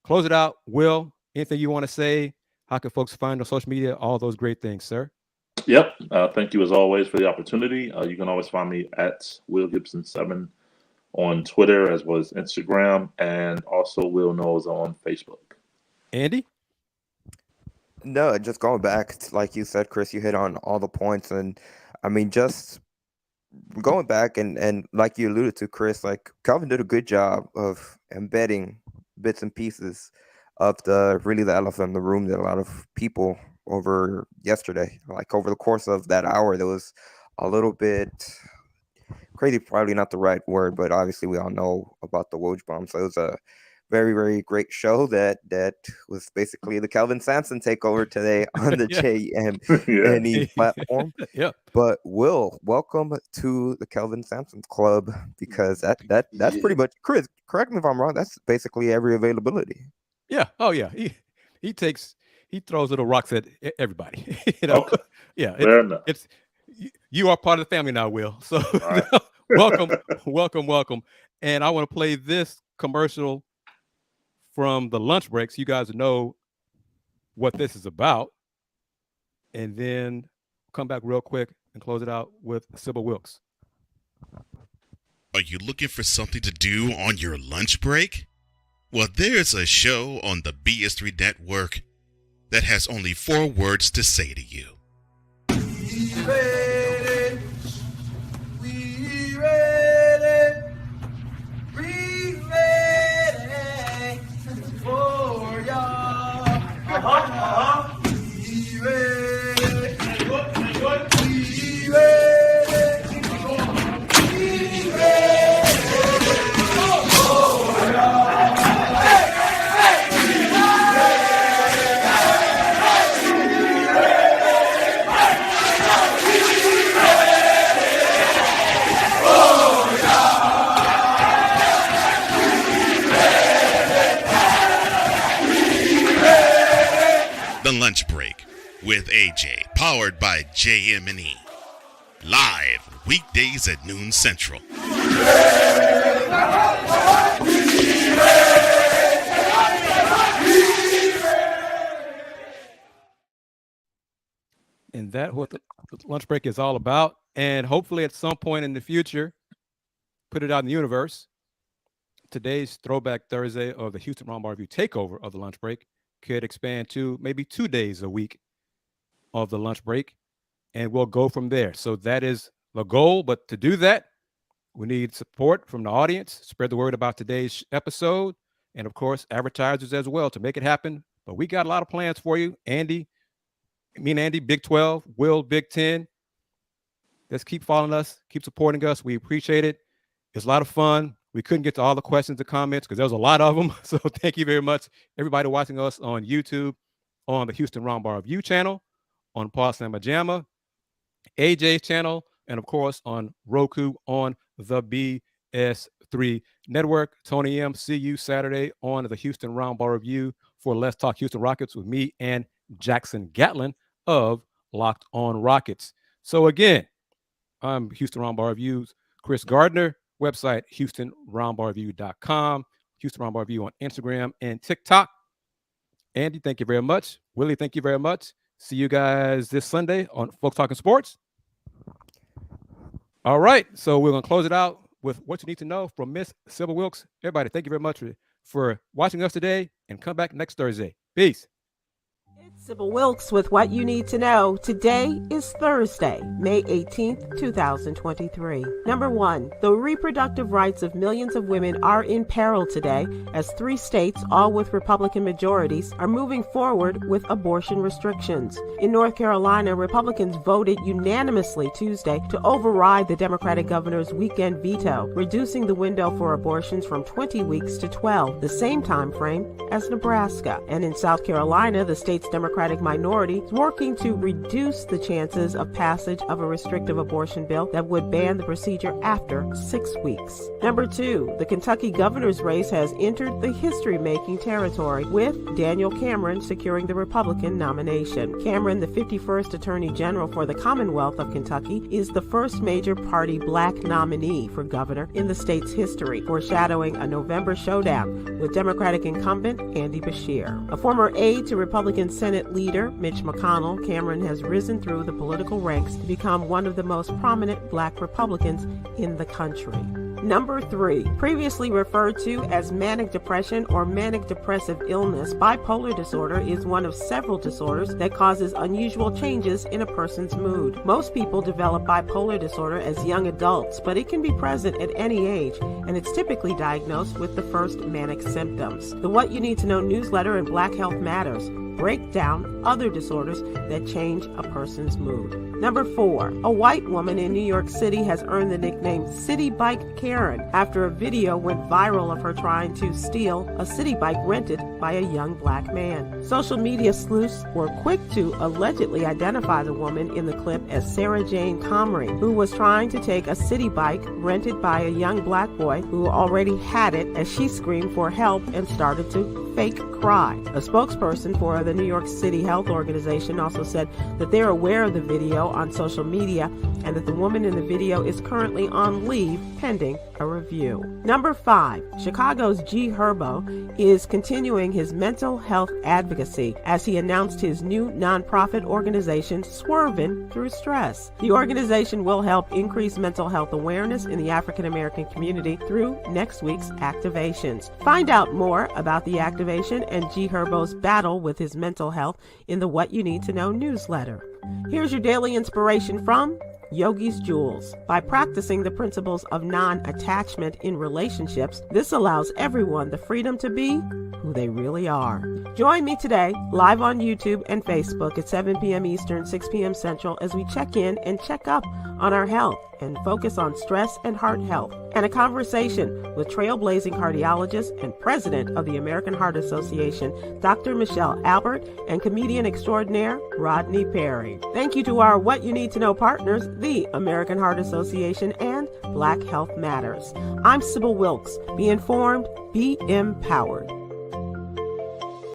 Close it out. Will, anything you want to say? How can folks find on social media? All those great things, sir. Yep. Thank you as always for the opportunity. You can always find me at Will Gibson 7 on Twitter as well as Instagram, and also Will Knows on Facebook. Andy? No, just going back, like you said, Chris, you hit on all the points. And I mean, just going back and like you alluded to, Chris, like Calvin did a good job of embedding bits and pieces of the elephant in the room that a lot of people over yesterday, like over the course of that hour, there was a little bit crazy, probably not the right word, but obviously we all know about the Woj bomb. So it was a very, very great show that was basically the Kelvin Sampson takeover today on the JM&E platform. Yeah. But Will, welcome to the Kelvin Sampson Club, because that's pretty much, Chris, correct me if I'm wrong, that's basically every availability. Yeah. Oh yeah. He throws little rocks at everybody. You know. Okay. Yeah. It's you are part of the family now, Will. So right. welcome. And I want to play this commercial from the lunch break so you guys know what this is about, and then come back real quick and close it out with Sybil Wilkes. Are you looking for something to do on your lunch break? Well, there's a show on the BS3 network that has only 4 words to say to you. We ready. We ready. We ready for y'all. with AJ, powered by JM&E. Live weekdays at noon Central. And that's what the lunch break is all about. And hopefully at some point in the future, put it out in the universe. Today's Throwback Thursday of the Houston Roundball Review Takeover of the lunch break could expand to maybe 2 days a week of the lunch break, and we'll go from there. So that is the goal. But to do that, we need support from the audience. Spread the word about today's episode, and of course, advertisers as well to make it happen. But we got a lot of plans for you. Andy, Big 12, Will, Big 10. Just keep following us, keep supporting us. We appreciate it. It's a lot of fun. We couldn't get to all the questions and comments because there was a lot of them. So thank you very much, everybody watching us on YouTube, on the Houston Roundball Review channel, on Paul Slamma Jamma, AJ's channel, and of course on Roku on the BS3 network. Tony M, see you Saturday on the Houston Roundball Review for Let's Talk Houston Rockets with me and Jackson Gatlin of Locked On Rockets. So again, I'm Houston Roundball Review's Chris Gardner. Website, HoustonRoundballReview.com. Houston Roundball Review on Instagram and TikTok. Andy, thank you very much. Willie, thank you very much. See you guys this Sunday on Folks Talking Sports. All right, so we're going to close it out with what you need to know from Miss Sybil Wilkes. Everybody, thank you very much for watching us today, and come back next Thursday. Peace. Sybil Wilkes with what you need to know. Today is Thursday, May 18th, 2023. Number 1, the reproductive rights of millions of women are in peril today as 3 states, all with Republican majorities, are moving forward with abortion restrictions. In North Carolina, Republicans voted unanimously Tuesday to override the Democratic governor's weekend veto, reducing the window for abortions from 20 weeks to 12, the same time frame as Nebraska. And in South Carolina, the state's Democratic minority is working to reduce the chances of passage of a restrictive abortion bill that would ban the procedure after 6 weeks. Number 2, the Kentucky governor's race has entered the history-making territory, with Daniel Cameron securing the Republican nomination. Cameron, the 51st Attorney General for the Commonwealth of Kentucky, is the first major party black nominee for governor in the state's history, foreshadowing a November showdown with Democratic incumbent Andy Beshear. A former aide to Republican Senate leader Mitch McConnell, Cameron has risen through the political ranks to become one of the most prominent black Republicans in the country. Number 3, previously referred to as manic depression or manic depressive illness, bipolar disorder is one of several disorders that causes unusual changes in a person's mood. Most people develop bipolar disorder as young adults, but it can be present at any age, and it's typically diagnosed with the first manic symptoms. The What You Need to Know newsletter and Black Health Matters break down other disorders that change a person's mood. Number 4, a white woman in New York City has earned the nickname City Bike Karen after a video went viral of her trying to steal a city bike rented by a young black man. Social media sleuths were quick to allegedly identify the woman in the clip as Sarah Jane Comrie, who was trying to take a city bike rented by a young black boy who already had it, as she screamed for help and started to fake cry. A spokesperson for the New York City Health Organization also said that they're aware of the video on social media and that the woman in the video is currently on leave pending a review. Number 5, Chicago's G Herbo is continuing his mental health advocacy as he announced his new nonprofit organization, Swervin' Through Stress. The organization will help increase mental health awareness in the African American community through next week's activations. Find out more about the activation and G Herbo's battle with his mental health in the What You Need to Know newsletter. Here's your daily inspiration from Yogi's Jewels. By practicing the principles of non-attachment in relationships, this allows everyone the freedom to be who they really are. Join me today, live on YouTube and Facebook at 7 p.m. Eastern, 6 p.m. Central, as we check in and check up on our health and focus on stress and heart health, and a conversation with trailblazing cardiologist and president of the American Heart Association, Dr. Michelle Albert, and comedian extraordinaire Rodney Perry. Thank you to our What You Need to Know partners, the American Heart Association and Black Health Matters. I'm Sybil Wilkes. Be informed, be empowered.